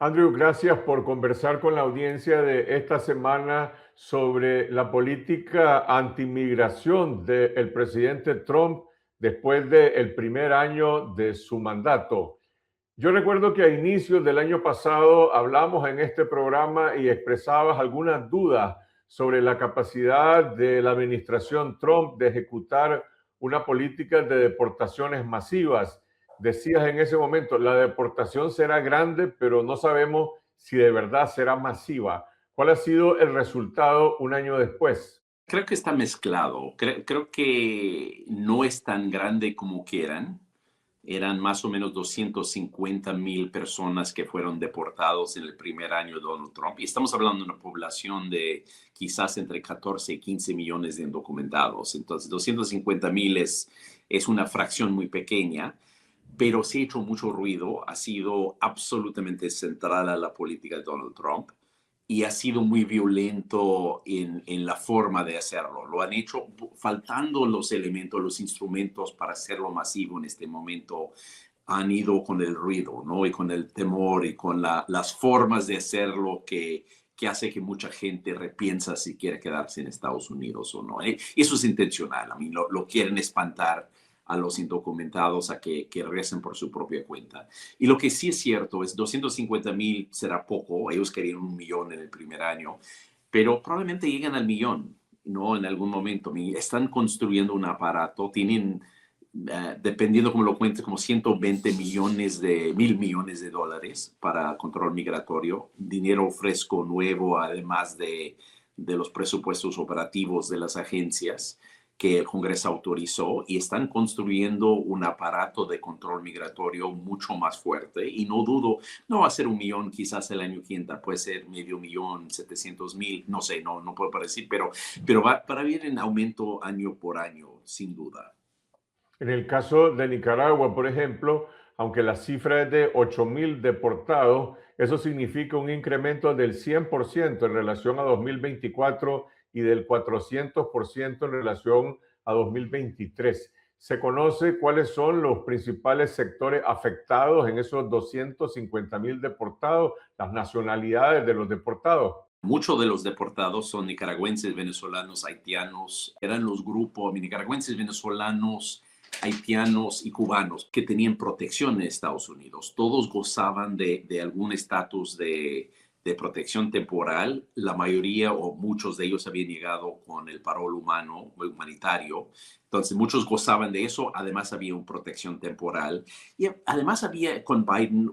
Andrew, gracias por conversar con la audiencia de esta semana sobre la política antimigración del presidente Trump después del primer año de su mandato. Yo recuerdo que a inicios del año pasado hablamos en este programa y expresabas algunas dudas sobre la capacidad de la administración Trump de ejecutar una política de deportaciones masivas. Decías en ese momento, la deportación será grande, pero no sabemos si de verdad será masiva. ¿Cuál ha sido el resultado un año después? Creo que está mezclado. Creo que no es tan grande como quieran. Eran más o menos 250,000 personas que fueron deportados en el primer año de Donald Trump. Y estamos hablando de una población de quizás entre 14 y 15 millones de indocumentados. Entonces, 250,000 es una fracción muy pequeña, pero sí ha hecho mucho ruido. Ha sido absolutamente central a la política de Donald Trump y ha sido muy violento en la forma de hacerlo. Lo han hecho faltando los elementos, los instrumentos para hacerlo masivo en este momento. Han ido con el ruido, ¿no? Y con el temor y con las formas de hacerlo que hace que mucha gente repiensa si quiere quedarse en Estados Unidos o no. Y eso es intencional. A mí lo quieren espantar a los indocumentados a que regresen por su propia cuenta. Y lo que sí es cierto es 250,000 será poco. Ellos querían 1 millón en el primer año, pero probablemente lleguen al millón, ¿no? En algún momento. Están construyendo un aparato, tienen, dependiendo cómo lo cuente, como 120 millones de, $1,000 millones para control migratorio, dinero fresco, nuevo, además de los presupuestos operativos de las agencias que el Congreso autorizó, y están construyendo un aparato de control migratorio mucho más fuerte. Y no dudo, no va a ser 1 millón quizás el año que entra, puede ser 500,000, 700,000, no sé, no puedo predecir, pero va para ir en aumento año por año, sin duda. En el caso de Nicaragua, por ejemplo, aunque la cifra es de 8,000 deportados, eso significa un incremento del 100% en relación a 2024 y del 400% en relación a 2023. ¿Se conoce cuáles son los principales sectores afectados en esos 250,000 deportados, las nacionalidades de los deportados? Muchos de los deportados son nicaragüenses, venezolanos, haitianos. Eran los grupos nicaragüenses, venezolanos, haitianos y cubanos que tenían protección en Estados Unidos. Todos gozaban de algún estatus de protección temporal. La mayoría o muchos de ellos habían llegado con el parol humano o humanitario. Entonces, muchos gozaban de eso. Además, había una protección temporal. Y además había con Biden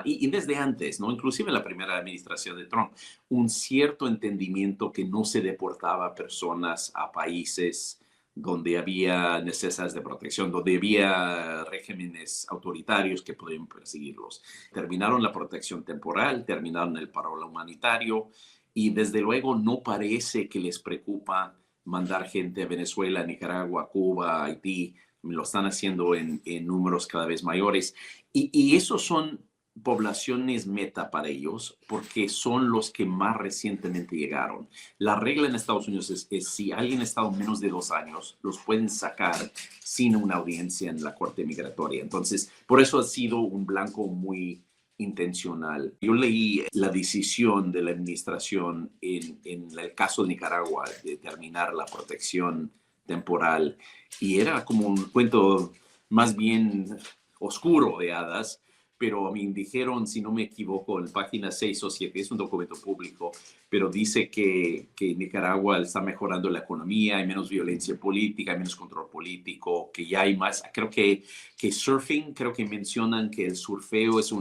y desde antes, ¿no? Inclusive en la primera administración de Trump, un cierto entendimiento que no se deportaba personas a países donde había necesidades de protección, donde había regímenes autoritarios que podían perseguirlos. Terminaron la protección temporal, terminaron el paro humanitario, y desde luego no parece que les preocupa mandar gente a Venezuela, Nicaragua, Cuba, Haití. Lo están haciendo en números cada vez mayores. Y esos son poblaciones meta para ellos porque son los que más recientemente llegaron. La regla en Estados Unidos es si alguien ha estado menos de 2 años, los pueden sacar sin una audiencia en la Corte Migratoria. Entonces, por eso ha sido un blanco muy intencional. Yo leí la decisión de la administración en el caso de Nicaragua de terminar la protección temporal, y era como un cuento más bien oscuro de hadas, pero a mí dijeron, si no me equivoco, en página 6 o 7, es un documento público, pero dice que Nicaragua está mejorando la economía, hay menos violencia política, hay menos control político, que ya hay más, creo que surfing, creo que mencionan que el surfeo es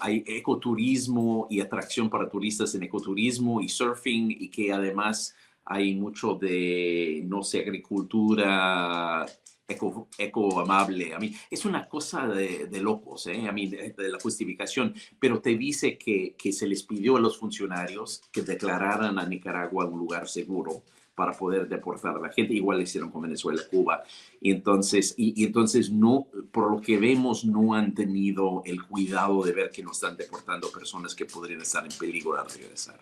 hay ecoturismo y atracción para turistas en ecoturismo y surfing, y que además hay mucho de, no sé, agricultura eco amable. A mí es una cosa de locos, ¿eh? A mí de la justificación, pero te dice que se les pidió a los funcionarios que declararan a Nicaragua un lugar seguro para poder deportar a la gente. Igual lo hicieron con Venezuela, Cuba. Y entonces no, por lo que vemos, no han tenido el cuidado de ver que no están deportando personas que podrían estar en peligro al regresar.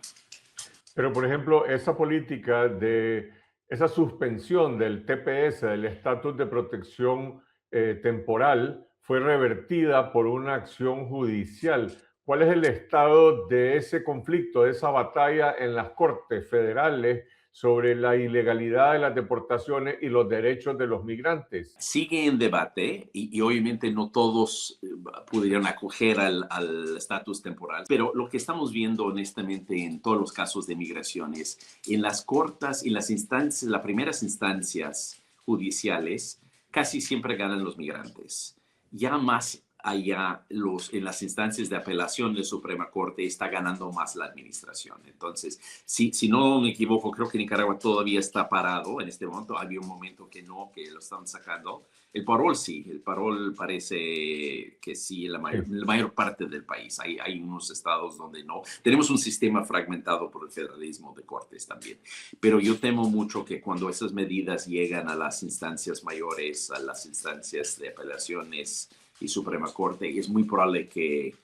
Pero, por ejemplo, esa política de esa suspensión del TPS, del estatus de protección temporal, fue revertida por una acción judicial. ¿Cuál es el estado de ese conflicto, de esa batalla en las cortes federales sobre la ilegalidad de las deportaciones y los derechos de los migrantes? Sigue en debate y obviamente no todos pudieron acoger al estatus temporal, pero lo que estamos viendo honestamente en todos los casos de migración es en las cortas, en las instancias, las primeras instancias judiciales, casi siempre ganan los migrantes. Ya más allá, en las instancias de apelación de Suprema Corte está ganando más la administración. Entonces, si no me equivoco, creo que Nicaragua todavía está parado en este momento. Había un momento que no, que lo están sacando. El parol sí, el parol parece que sí, Sí. la mayor parte del país. Hay unos estados donde no. Tenemos un sistema fragmentado por el federalismo de cortes también. Pero yo temo mucho que cuando esas medidas llegan a las instancias mayores, a las instancias de apelaciones y Suprema Corte, es muy probable que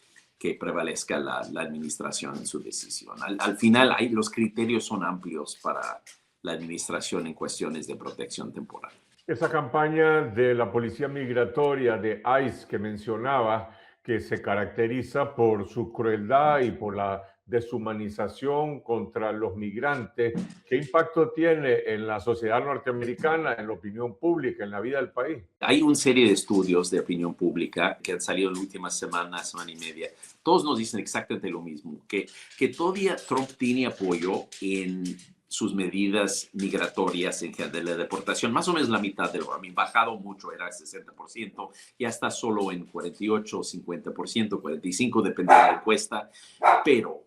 prevalezca la administración en su decisión. Al final, los criterios son amplios para la administración en cuestiones de protección temporal. Esa campaña de la policía migratoria de ICE que mencionaba, que se caracteriza por su crueldad y por la deshumanización contra los migrantes, ¿qué impacto tiene en la sociedad norteamericana, en la opinión pública, en la vida del país? Hay una serie de estudios de opinión pública que han salido en las últimas semanas, semana y media. Todos nos dicen exactamente lo mismo, que todavía Trump tiene apoyo en sus medidas migratorias en de la deportación, más o menos la mitad del orden, bajado mucho, era el 60%, ya está solo en 48, 50%, 45%, depende de la encuesta, pero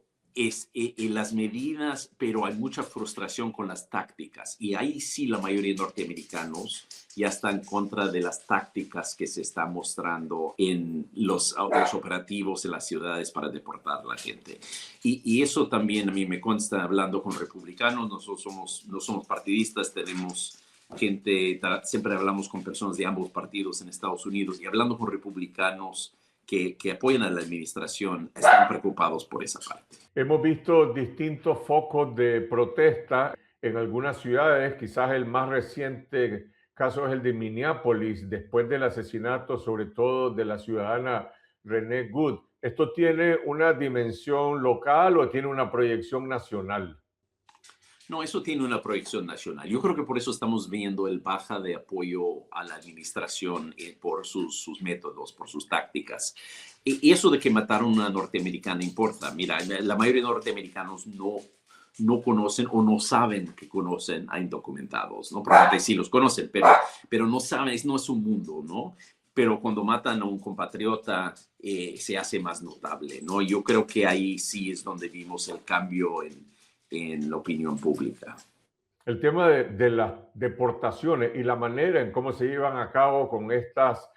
las medidas, pero hay mucha frustración con las tácticas y ahí sí la mayoría de norteamericanos ya está en contra de las tácticas que se están mostrando en los operativos en las ciudades para deportar a la gente. Y eso también a mí me consta hablando con republicanos, nosotros no somos partidistas, tenemos gente, siempre hablamos con personas de ambos partidos en Estados Unidos y hablando con republicanos que apoyan a la administración, están preocupados por esa parte. Hemos visto distintos focos de protesta en algunas ciudades, quizás el más reciente caso es el de Minneapolis, después del asesinato sobre todo de la ciudadana Renee Good. ¿Esto tiene una dimensión local o tiene una proyección nacional? No, eso tiene una proyección nacional. Yo creo que por eso estamos viendo el baja de apoyo a la administración por sus métodos, por sus tácticas. Y eso de que mataron a una norteamericana importa. Mira, la mayoría de norteamericanos no conocen o no saben que conocen a indocumentados, ¿no? Probablemente sí los conocen, pero no saben, no es un mundo, ¿no? Pero cuando matan a un compatriota se hace más notable, ¿no? Yo creo que ahí sí es donde vimos el cambio en la opinión pública. El tema de las deportaciones y la manera en cómo se llevan a cabo con estas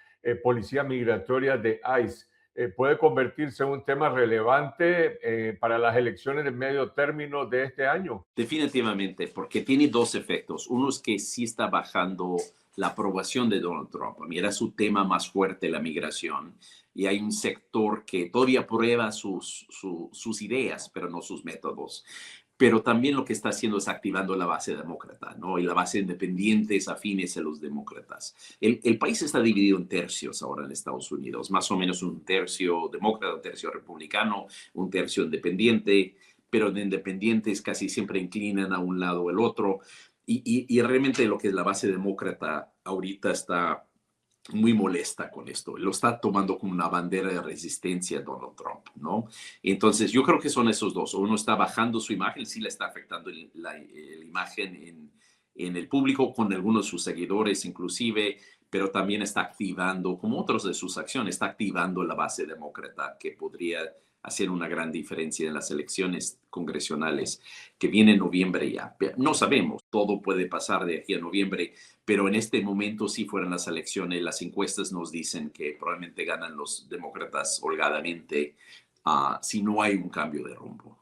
policías migratorias de ICE puede convertirse en un tema relevante para las elecciones de medio término de este año. Definitivamente, porque tiene dos efectos. Uno es que sí está bajando la aprobación de Donald Trump. A mí era su tema más fuerte, la migración. Y hay un sector que todavía prueba sus ideas, pero no sus métodos. Pero también lo que está haciendo es activando la base demócrata, ¿no? Y la base independientes afines a los demócratas. El país está dividido en tercios ahora en Estados Unidos, más o menos un tercio demócrata, un tercio republicano, un tercio independiente, pero de independientes casi siempre inclinan a un lado o el otro. Y realmente lo que es la base demócrata ahorita está muy molesta con esto. Lo está tomando como una bandera de resistencia a Donald Trump, ¿no? Entonces, yo creo que son esos dos. Uno está bajando su imagen, sí le está afectando la imagen en el público, con algunos de sus seguidores inclusive, pero también está activando, como otros de sus acciones, está activando la base demócrata que podría hacer una gran diferencia en las elecciones congresionales que viene en noviembre ya. No sabemos, todo puede pasar de aquí a noviembre, pero en este momento, si fueran las elecciones, las encuestas nos dicen que probablemente ganan los demócratas holgadamente si no hay un cambio de rumbo.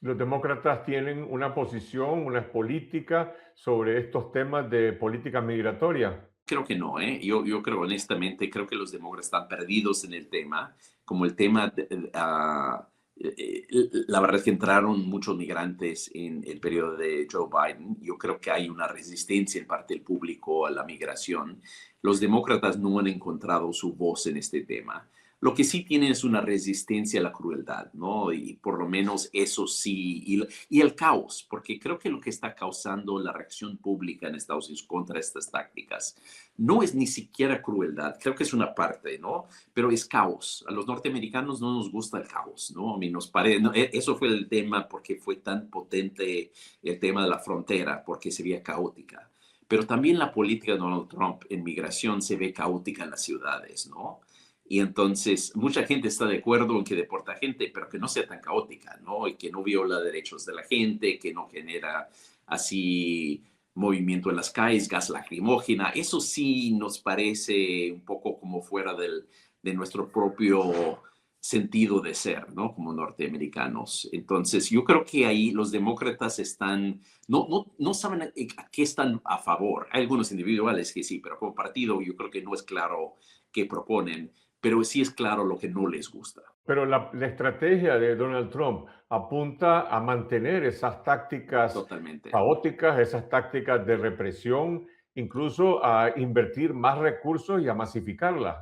Los demócratas tienen una posición, una política sobre estos temas de política migratoria. Creo que no, ¿eh? Yo creo honestamente, creo que los demócratas están perdidos en el tema, como el tema, la verdad es que entraron muchos migrantes en el periodo de Joe Biden. Yo creo que hay una resistencia en parte del público a la migración. Los demócratas no han encontrado su voz en este tema. Lo que sí tienen es una resistencia a la crueldad, ¿no? Y por lo menos eso sí, y el caos, porque creo que lo que está causando la reacción pública en Estados Unidos contra estas tácticas no es ni siquiera crueldad, creo que es una parte, ¿no? Pero es caos. A los norteamericanos no nos gusta el caos, ¿no? A mí nos parece, no, eso fue el tema porque fue tan potente el tema de la frontera, porque se veía caótica. Pero también la política de Donald Trump en migración se ve caótica en las ciudades, ¿no? Y entonces mucha gente está de acuerdo en que deporta gente, pero que no sea tan caótica, ¿no? Y que no viola derechos de la gente, que no genera así movimiento en las calles, gas lacrimógena. Eso sí nos parece un poco como fuera de nuestro propio sentido de ser, ¿no? Como norteamericanos. Entonces, yo creo que ahí los demócratas están, no saben a qué están a favor. Hay algunos individuales que sí, pero como partido yo creo que no es claro qué proponen, pero sí es claro lo que no les gusta. Pero la estrategia de Donald Trump apunta a mantener esas tácticas Totalmente. caóticas, esas tácticas de represión, incluso a invertir más recursos y a masificarlas.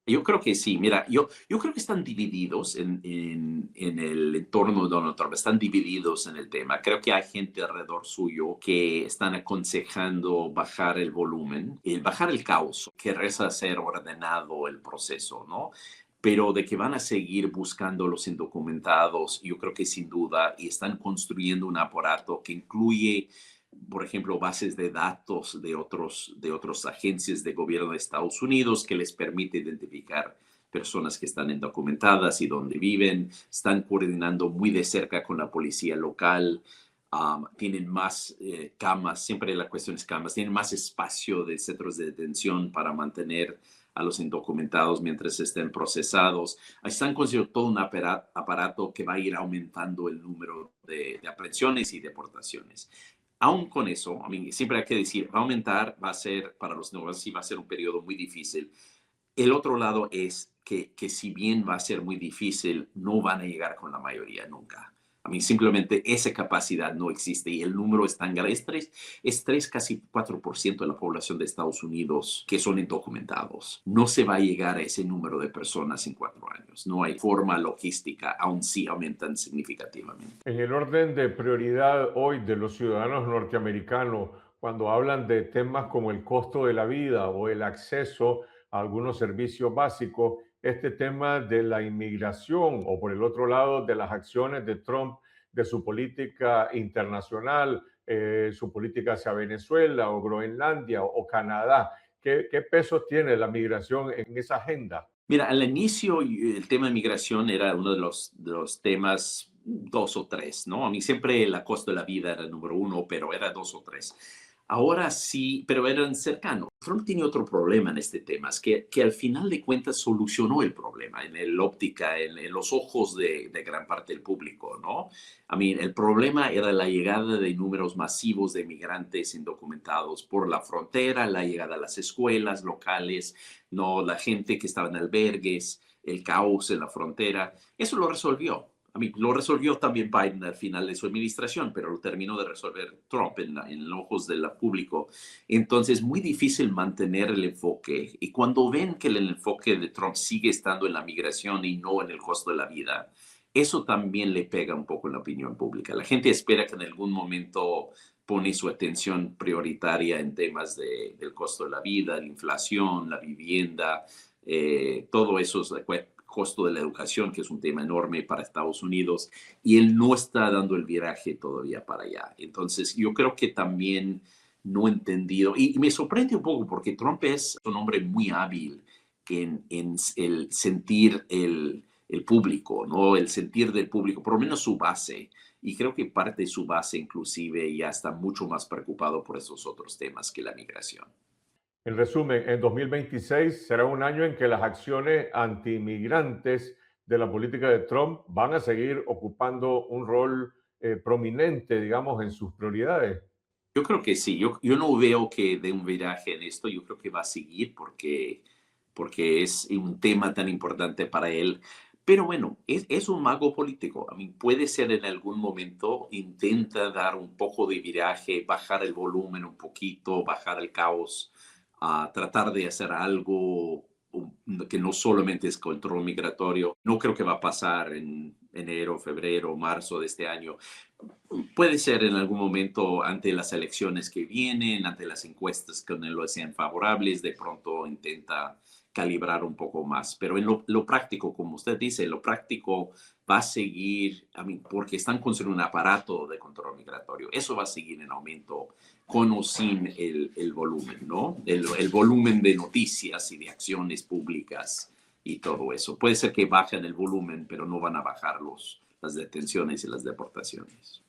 Yo creo que sí, mira, yo creo que están divididos en el entorno de Donald Trump, están divididos en el tema. Creo que hay gente alrededor suyo que están aconsejando bajar el volumen, bajar el caos, que reza ser ordenado el proceso, ¿no? Pero de que van a seguir buscando los indocumentados, yo creo que sin duda, y están construyendo un aparato que incluye por ejemplo, bases de datos de otras agencias de gobierno de Estados Unidos que les permite identificar personas que están indocumentadas y dónde viven, están coordinando muy de cerca con la policía local, tienen más camas, siempre la cuestión es camas, tienen más espacio de centros de detención para mantener a los indocumentados mientras estén procesados. Están construyendo todo un aparato que va a ir aumentando el número de aprehensiones y deportaciones. Aún con eso, a mí siempre hay que decir, va a aumentar, va a ser para los negocios y va a ser un periodo muy difícil. El otro lado es que si bien va a ser muy difícil, no van a llegar con la mayoría nunca. A mí simplemente esa capacidad no existe y el número es tan grande. Es 3 casi 4% de la población de Estados Unidos que son indocumentados. No se va a llegar a ese número de personas en 4 años. No hay forma logística, aún sí aumentan significativamente. En el orden de prioridad hoy de los ciudadanos norteamericanos, cuando hablan de temas como el costo de la vida o el acceso a algunos servicios básicos, este tema de la inmigración o por el otro lado de las acciones de Trump, de su política internacional, su política hacia Venezuela o Groenlandia o Canadá, ¿qué peso tiene la migración en esa agenda? Mira, al inicio el tema de migración era uno de los temas dos o tres, ¿no? A mí siempre la costo de la vida era el número uno, pero era dos o tres. Ahora sí, pero eran cercanos. Trump tiene otro problema en este tema, es que al final de cuentas solucionó el problema en el óptica, en los ojos de gran parte del público, ¿no? A mí el problema era la llegada de números masivos de migrantes indocumentados por la frontera, la llegada a las escuelas locales, no la gente que estaba en albergues, el caos en la frontera. Eso lo resolvió. A mí lo resolvió también Biden al final de su administración, pero lo terminó de resolver Trump en los ojos del público. Entonces, muy difícil mantener el enfoque. Y cuando ven que el enfoque de Trump sigue estando en la migración y no en el costo de la vida, eso también le pega un poco en la opinión pública. La gente espera que en algún momento pone su atención prioritaria en temas del costo de la vida, la inflación, la vivienda, todo eso es el costo de la educación, que es un tema enorme para Estados Unidos, y él no está dando el viraje todavía para allá. Entonces, yo creo que también no he entendido, y me sorprende un poco porque Trump es un hombre muy hábil en el sentir el público, ¿no? El sentir del público, por lo menos su base. Y creo que parte de su base inclusive ya está mucho más preocupado por esos otros temas que la migración. En resumen, en 2026 será un año en que las acciones antiinmigrantes de la política de Trump van a seguir ocupando un rol prominente, digamos, en sus prioridades. Yo creo que sí, yo no veo que dé un viraje en esto, yo creo que va a seguir porque es un tema tan importante para él. Pero bueno, es un mago político. A mí puede ser en algún momento, intenta dar un poco de viraje, bajar el volumen un poquito, bajar el caos, tratar de hacer algo que no solamente es control migratorio. No creo que va a pasar en enero, febrero, marzo de este año. Puede ser en algún momento ante las elecciones que vienen, ante las encuestas que no lo sean favorables, de pronto intenta calibrar un poco más. Pero en lo práctico, como usted dice, lo práctico va a seguir, porque están construyendo un aparato de control migratorio. Eso va a seguir en aumento con o sin el volumen, ¿no? El volumen de noticias y de acciones públicas y todo eso. Puede ser que bajen el volumen, pero no van a bajar las detenciones y las deportaciones.